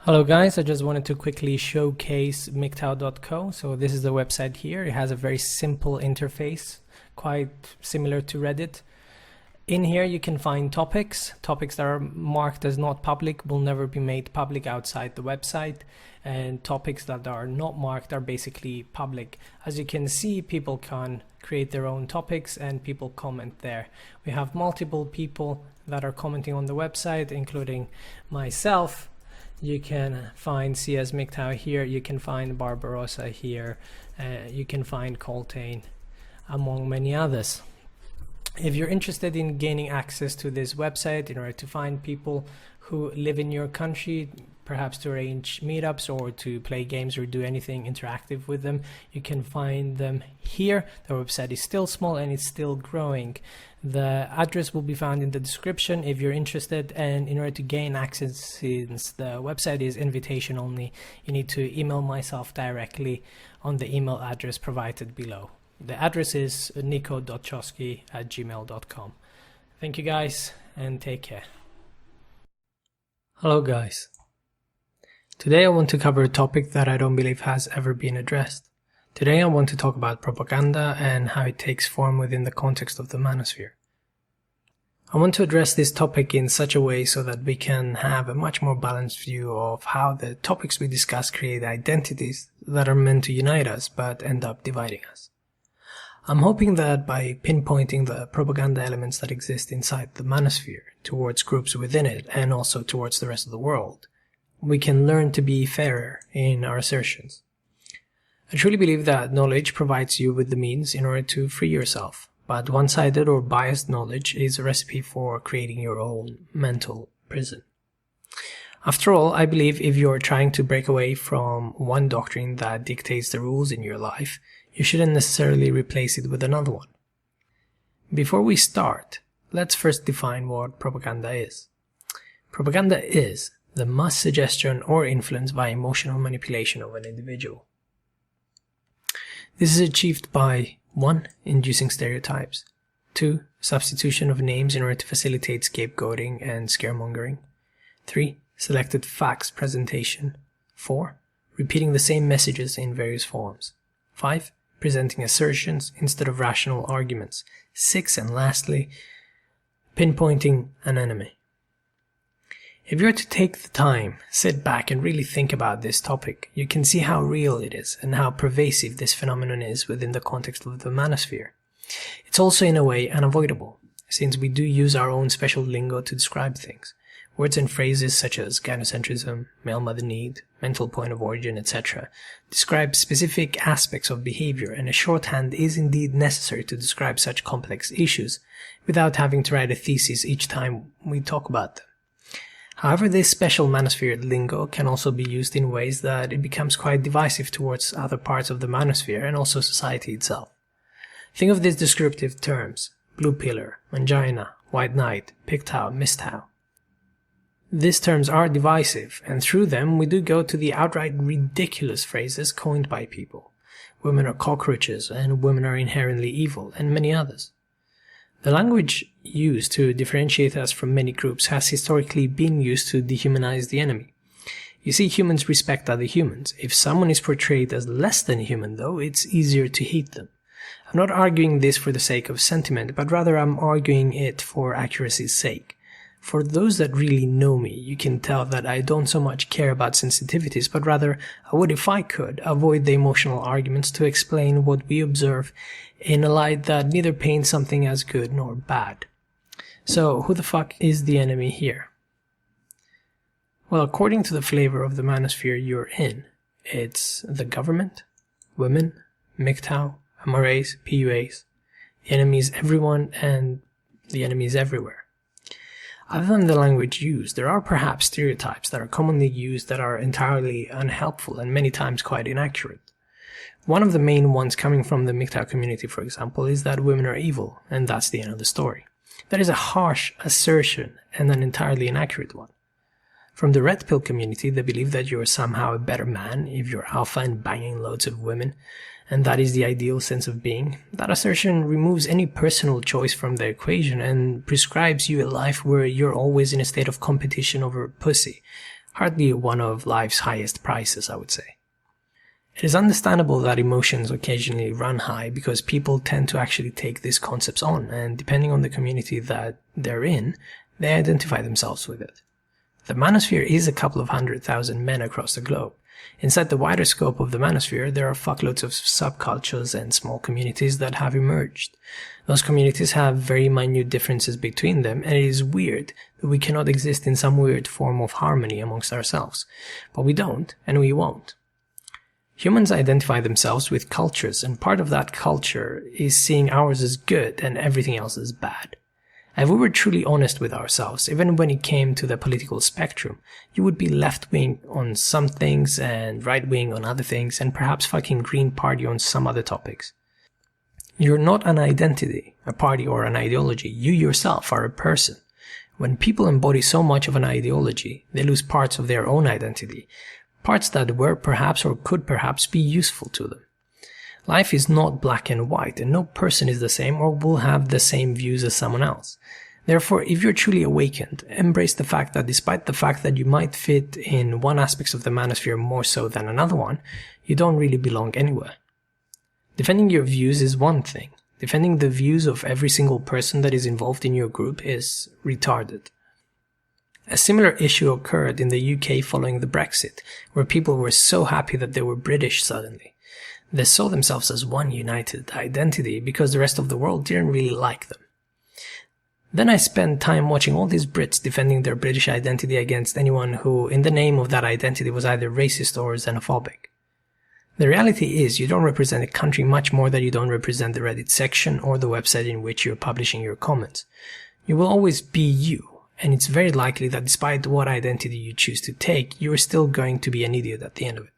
Hello guys, I just wanted to quickly showcase MGTOW.co. So this is the website here. It has a very simple interface, quite similar to Reddit. In here you can find topics. Topics that are marked as not public will never be made public outside the website, and topics that are not marked are basically public. As you can see, people can create their own topics and people comment there. We have multiple people that are commenting on the website, including myself. You can find CS MGTOW here, you can find Barbarossa here, you can find Coltane, among many others. If you're interested in gaining access to this website in order to find people who live in your country, perhaps to arrange meetups or to play games or do anything interactive with them, you can find them here. The website is still small and it's still growing. The address will be found in the description if you're interested, and in order to gain access, since the website is invitation only, you need to email myself directly on the email address provided below. The address is nico.chosky@gmail.com. Thank you guys and take care. Hello guys. Today I want to cover a topic that I don't believe has ever been addressed. Today I want to talk about propaganda and how it takes form within the context of the manosphere. I want to address this topic in such a way so that we can have a much more balanced view of how the topics we discuss create identities that are meant to unite us but end up dividing us. I'm hoping that by pinpointing the propaganda elements that exist inside the manosphere towards groups within it and also towards the rest of the world, we can learn to be fairer in our assertions. I truly believe that knowledge provides you with the means in order to free yourself, but one-sided or biased knowledge is a recipe for creating your own mental prison. After all, I believe if you're trying to break away from one doctrine that dictates the rules in your life, you shouldn't necessarily replace it with another one. Before we start, let's first define what propaganda is. Propaganda is the mass suggestion or influence by emotional manipulation of an individual. This is achieved by 1. Inducing stereotypes, 2. Substitution of names in order to facilitate scapegoating and scaremongering, 3. Selected facts presentation, 4. Repeating the same messages in various forms, 5. Presenting assertions instead of rational arguments, 6. And lastly, pinpointing an enemy. If you were to take the time, sit back and really think about this topic, you can see how real it is and how pervasive this phenomenon is within the context of the manosphere. It's also in a way unavoidable, since we do use our own special lingo to describe things. Words and phrases such as gynocentrism, male mother need, mental point of origin, etc. describe specific aspects of behavior, and a shorthand is indeed necessary to describe such complex issues without having to write a thesis each time we talk about them. However, this special manosphere lingo can also be used in ways that it becomes quite divisive towards other parts of the manosphere and also society itself. Think of these descriptive terms: blue pillar, mangina, white knight, pigtow, mistow. These terms are divisive, and through them we do go to the outright ridiculous phrases coined by people. Women are cockroaches, and women are inherently evil, and many others. The language used to differentiate us from many groups has historically been used to dehumanize the enemy. You see, humans respect other humans. If someone is portrayed as less than human, though, it's easier to hate them. I'm not arguing this for the sake of sentiment, but rather I'm arguing it for accuracy's sake. For those that really know me, you can tell that I don't so much care about sensitivities, but rather I would, if I could, avoid the emotional arguments to explain what we observe in a light that neither paints something as good nor bad. So, who the fuck is the enemy here? Well, according to the flavor of the manosphere you're in, it's the government, women, MGTOW, MRAs, PUAs. The enemy is everyone and the enemy is everywhere. Other than the language used, there are perhaps stereotypes that are commonly used that are entirely unhelpful and many times quite inaccurate. One of the main ones coming from the MGTOW community, for example, is that women are evil, and that's the end of the story. That is a harsh assertion and an entirely inaccurate one. From the red pill community, they believe that you're somehow a better man if you're alpha and banging loads of women, and that is the ideal sense of being. That assertion removes any personal choice from the equation and prescribes you a life where you're always in a state of competition over pussy, hardly one of life's highest prices, I would say. It is understandable that emotions occasionally run high because people tend to actually take these concepts on, and depending on the community that they're in, they identify themselves with it. The manosphere is a couple of 100,000 men across the globe. Inside the wider scope of the manosphere, there are fuckloads of subcultures and small communities that have emerged. Those communities have very minute differences between them, and it is weird that we cannot exist in some weird form of harmony amongst ourselves. But we don't, and we won't. Humans identify themselves with cultures, and part of that culture is seeing ours as good and everything else as bad. If we were truly honest with ourselves, even when it came to the political spectrum, you would be left-wing on some things and right-wing on other things, and perhaps fucking Green Party on some other topics. You're not an identity, a party, or an ideology. You yourself are a person. When people embody so much of an ideology, they lose parts of their own identity, parts that were perhaps or could perhaps be useful to them. Life is not black and white, and no person is the same or will have the same views as someone else. Therefore, if you're truly awakened, embrace the fact that despite the fact that you might fit in one aspect of the manosphere more so than another one, you don't really belong anywhere. Defending your views is one thing. Defending the views of every single person that is involved in your group is retarded. A similar issue occurred in the UK following the Brexit, where people were so happy that they were British suddenly. They saw themselves as one united identity because the rest of the world didn't really like them. Then I spent time watching all these Brits defending their British identity against anyone who, in the name of that identity, was either racist or xenophobic. The reality is you don't represent a country much more than you don't represent the Reddit section or the website in which you're publishing your comments. You will always be you. And it's very likely that despite what identity you choose to take, you are still going to be an idiot at the end of it.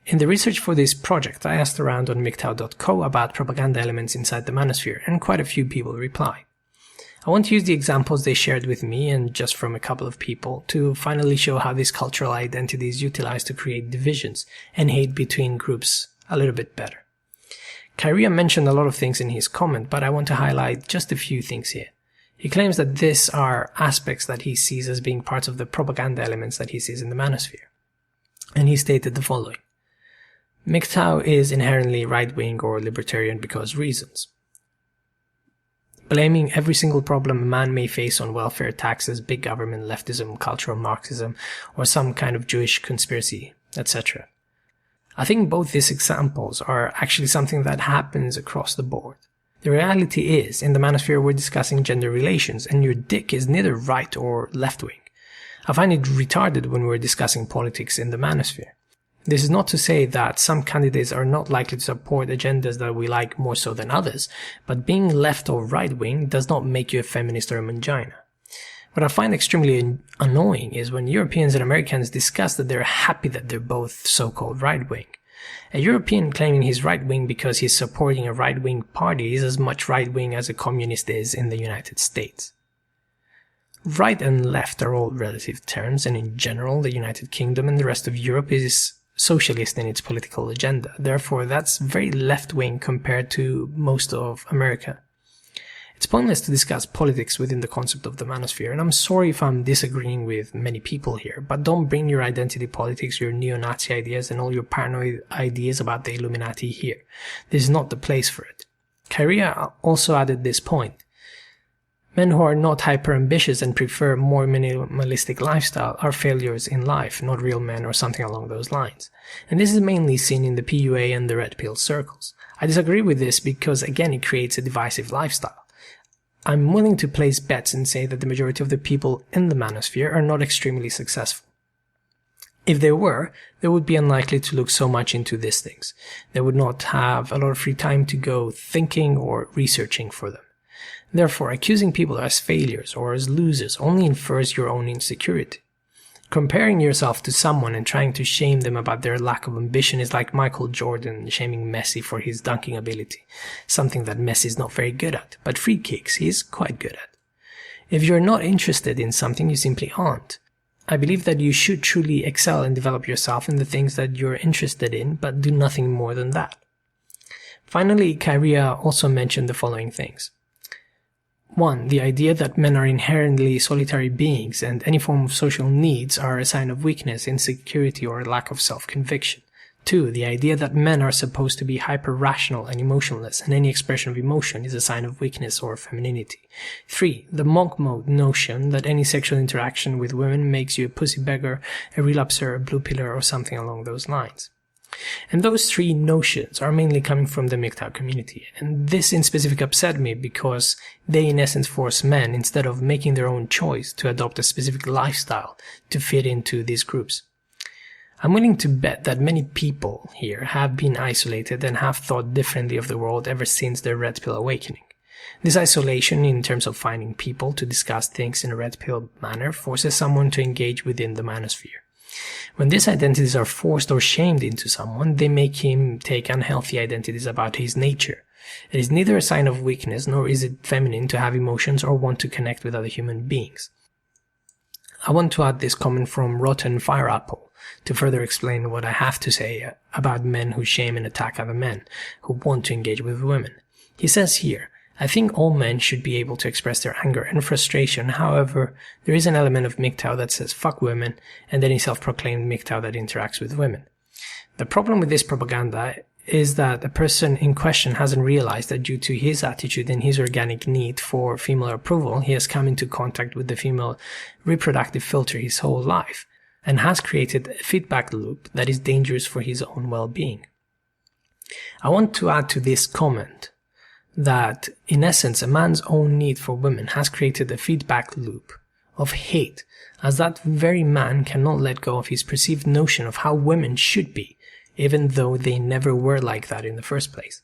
In the research for this project, I asked around on MGTOW.co about propaganda elements inside the manosphere, and quite a few people replied. I want to use the examples they shared with me, and just from a couple of people, to finally show how these cultural identities utilize to create divisions and hate between groups a little bit better. Kyria mentioned a lot of things in his comment, but I want to highlight just a few things here. He claims that these are aspects that he sees as being parts of the propaganda elements that he sees in the manosphere. And he stated the following. MGTOW is inherently right-wing or libertarian because reasons. Blaming every single problem a man may face on welfare, taxes, big government, leftism, cultural Marxism, or some kind of Jewish conspiracy, etc. I think both these examples are actually something that happens across the board. The reality is, in the manosphere we're discussing gender relations, and your dick is neither right or left-wing. I find it retarded when we're discussing politics in the manosphere. This is not to say that some candidates are not likely to support agendas that we like more so than others, but being left or right-wing does not make you a feminist or a mangina. What I find extremely annoying is when Europeans and Americans discuss that they're happy that they're both so-called right-wing. A European claiming he's right-wing because he's supporting a right-wing party is as much right-wing as a communist is in the United States. Right and left are all relative terms, and in general the United Kingdom and the rest of Europe is socialist in its political agenda. Therefore, that's very left-wing compared to most of America. It's pointless to discuss politics within the concept of the manosphere, and I'm sorry if I'm disagreeing with many people here, but don't bring your identity politics, your neo-Nazi ideas, and all your paranoid ideas about the Illuminati here. This is not the place for it. Kyria also added this point. Men who are not hyper-ambitious and prefer more minimalistic lifestyle are failures in life, not real men or something along those lines. And this is mainly seen in the PUA and the red pill circles. I disagree with this because, again, it creates a divisive lifestyle. I'm willing to place bets and say that the majority of the people in the manosphere are not extremely successful. If they were, they would be unlikely to look so much into these things. They would not have a lot of free time to go thinking or researching for them. Therefore, accusing people as failures or as losers only infers your own insecurity. Comparing yourself to someone and trying to shame them about their lack of ambition is like Michael Jordan shaming Messi for his dunking ability, something that Messi is not very good at, but free kicks he is quite good at. If you're not interested in something, you simply aren't. I believe that you should truly excel and develop yourself in the things that you're interested in, but do nothing more than that. Finally, Kyria also mentioned the following things. 1. The idea that men are inherently solitary beings and any form of social needs are a sign of weakness, insecurity, or lack of self-conviction. 2. The idea that men are supposed to be hyper-rational and emotionless, and any expression of emotion is a sign of weakness or femininity. 3. The monk mode notion that any sexual interaction with women makes you a pussy beggar, a relapser, a blue pillar, or something along those lines. And those three notions are mainly coming from the MGTOW community, and this in specific upset me because they in essence force men, instead of making their own choice, to adopt a specific lifestyle to fit into these groups. I'm willing to bet that many people here have been isolated and have thought differently of the world ever since their red pill awakening. This isolation in terms of finding people to discuss things in a red pill manner forces someone to engage within the manosphere. When these identities are forced or shamed into someone, they make him take unhealthy identities about his nature. It is neither a sign of weakness nor is it feminine to have emotions or want to connect with other human beings. I want to add this comment from Rotten Fireapple to further explain what I have to say about men who shame and attack other men who want to engage with women. He says here, I think all men should be able to express their anger and frustration. However, there is an element of MGTOW that says fuck women and any self-proclaimed MGTOW that interacts with women. The problem with this propaganda is that the person in question hasn't realized that due to his attitude and his organic need for female approval, he has come into contact with the female reproductive filter his whole life and has created a feedback loop that is dangerous for his own well-being. I want to add to this comment that, in essence, a man's own need for women has created a feedback loop of hate, as that very man cannot let go of his perceived notion of how women should be, even though they never were like that in the first place.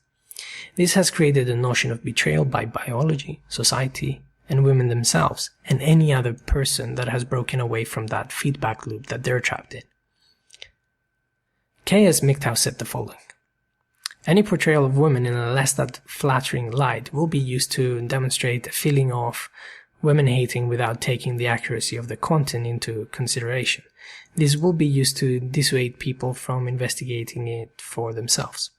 This has created a notion of betrayal by biology, society, and women themselves, and any other person that has broken away from that feedback loop that they're trapped in. K.S. MGTOW said the following: any portrayal of women in a less than flattering light will be used to demonstrate a feeling of women hating without taking the accuracy of the content into consideration. This will be used to dissuade people from investigating it for themselves.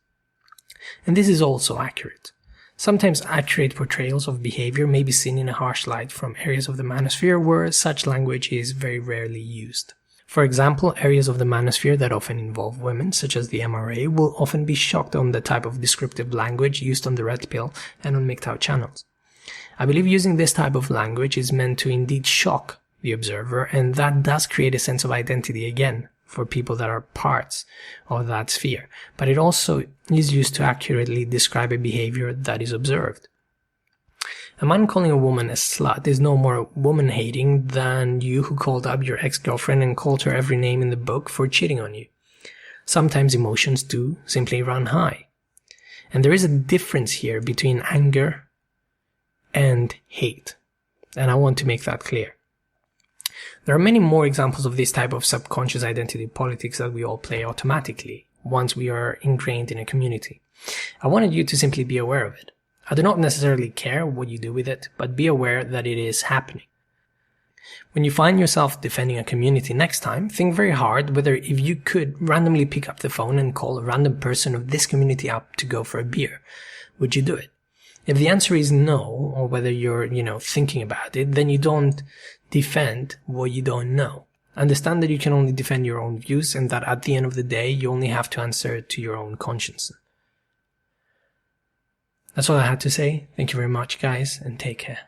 And this is also accurate. Sometimes accurate portrayals of behavior may be seen in a harsh light from areas of the manosphere where such language is very rarely used. For example, areas of the manosphere that often involve women, such as the MRA, will often be shocked on the type of descriptive language used on the red pill and on MGTOW channels. I believe using this type of language is meant to indeed shock the observer, and that does create a sense of identity again for people that are parts of that sphere, but it also is used to accurately describe a behavior that is observed. A man calling a woman a slut is no more woman-hating than you who called up your ex-girlfriend and called her every name in the book for cheating on you. Sometimes emotions do simply run high. And there is a difference here between anger and hate, and I want to make that clear. There are many more examples of this type of subconscious identity politics that we all play automatically once we are ingrained in a community. I wanted you to simply be aware of it. I do not necessarily care what you do with it, but be aware that it is happening. When you find yourself defending a community next time, think very hard whether if you could randomly pick up the phone and call a random person of this community up to go for a beer. Would you do it? If the answer is no, or whether you're, thinking about it, then you don't defend what you don't know. Understand that you can only defend your own views and that at the end of the day, you only have to answer to your own conscience. That's all I had to say. Thank you very much, guys, and take care.